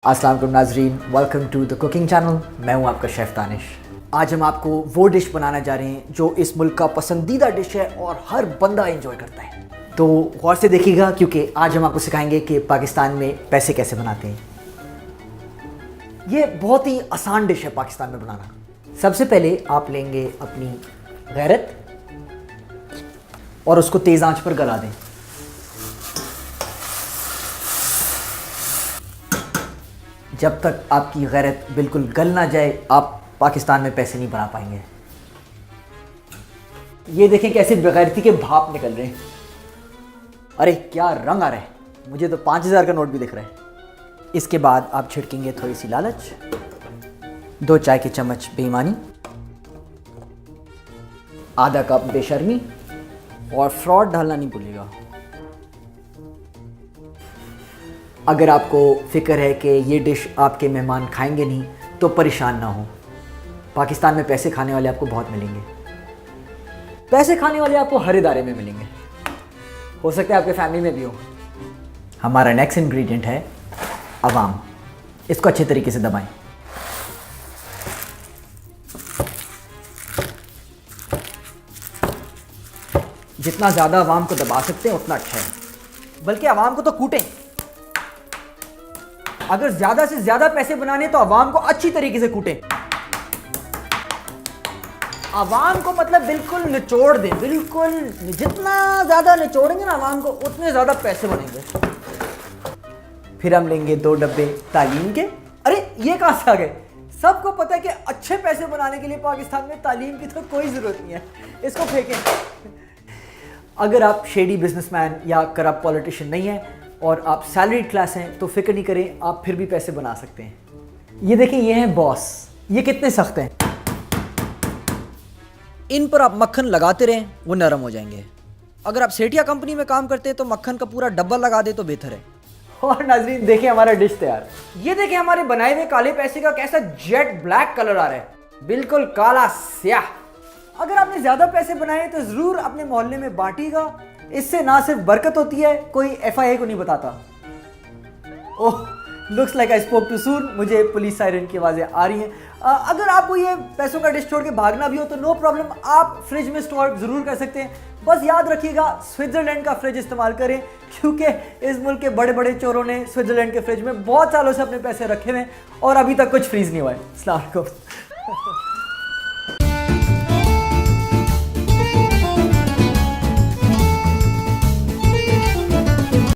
अस्सलाम वालेकुम नाजरीन, welcome to the cooking channel. मैं हूं आपका शेफ़ दानिश। आज हम आपको वो डिश बनाना जा रहे हैं जो इस मुल्क का पसंदीदा डिश है और हर बंदा एंजॉय करता है। तो गौर से देखिएगा क्योंकि आज हम आपको सिखाएंगे कि पाकिस्तान में पैसे कैसे बनाते हैं। ये बहुत ही आसान डिश है पाकिस्तान में बनाना। सबसे पहले आप लेंगे अपनी गैरत और उसको तेज़ आंच पर गला दें। जब तक आपकी गैरत बिल्कुल गल ना जाए आप पाकिस्तान में पैसे नहीं बना पाएंगे। ये देखें कैसे बेगैरती के भाप निकल रहे हैं। अरे क्या रंग आ रहा है, मुझे तो 5000 का नोट भी दिख रहा है। इसके बाद आप छिड़केंगे थोड़ी सी लालच, 2 चाय के चम्मच बेईमानी, आधा कप बेशर्मी और फ्रॉड डालना नहीं भूलिएगा। अगर आपको फ़िक्र है कि ये डिश आपके मेहमान खाएंगे नहीं तो परेशान ना हो, पाकिस्तान में पैसे खाने वाले आपको बहुत मिलेंगे। पैसे खाने वाले आपको हर इदारे में मिलेंगे, हो सकता है आपके फैमिली में भी हो। हमारा नेक्स्ट इंग्रेडिएंट है अवाम। इसको अच्छे तरीके से दबाएं। जितना ज़्यादा अवाम को दबा सकते हैं उतना अच्छा है, बल्कि अवाम को तो कूटें। अगर ज़्यादा से ज़्यादा पैसे बनाने तो अवाम को अच्छी तरीके से कूटें। अवाम को मतलब बिल्कुल निचोड़ दें, बिल्कुल जितना ज़्यादा निचोड़ेंगे ना अवाम को उतने ज़्यादा पैसे बनेंगे। फिर हम लेंगे 2 डब्बे तालीम के। अरे ये कहाँ से आ गए? सबको पता है कि अच्छे पैसे बनाने के लिए पाकिस्तान में तालीम की तो कोई ज़रूरत नहीं है, इसको फेंकें। अगर आप शेडी बिजनेसमैन या करप्ट पॉलिटिशियन नहीं है और आप सैलरी क्लास हैं तो फिक्र नहीं करें, आप फिर भी पैसे बना सकते हैं। ये देखें, ये हैं बॉस, ये कितने सख्त हैं। इन पर आप मक्खन लगाते रहें, वो नरम हो जाएंगे। अगर आप सेठिया कंपनी में काम करते हैं तो मक्खन का पूरा डब्बा लगा दे तो बेहतर है। और नाजरीन देखें हमारा डिश तैयार। ये देखें हमारे बनाए हुए काले पैसे का कैसा जेट ब्लैक कलर आ रहा है, बिल्कुल काला स्याह। अगर आपने ज़्यादा पैसे बनाए तो ज़रूर अपने मोहल्ले में बांटिएगा। इससे ना सिर्फ बरकत होती है, कोई FIA को नहीं बताता। Oh, looks like I spoke too soon. मुझे पुलिस सायरन की आवाज़ें आ रही हैं। अगर आपको ये पैसों का डिश छोड़ के भागना भी हो तो नो प्रॉब्लम, आप फ्रिज में स्टोर ज़रूर कर सकते हैं। बस याद रखिएगा स्विट्ज़रलैंड का फ्रिज इस्तेमाल करें, क्योंकि इस मुल्क के बड़े बड़े चोरों ने स्विट्ज़रलैंड के फ्रिज में बहुत सालों से अपने पैसे रखे हुए हैं और अभी तक कुछ फ्रीज़ नहीं हुआ है। अस्सलाम वालेकुम।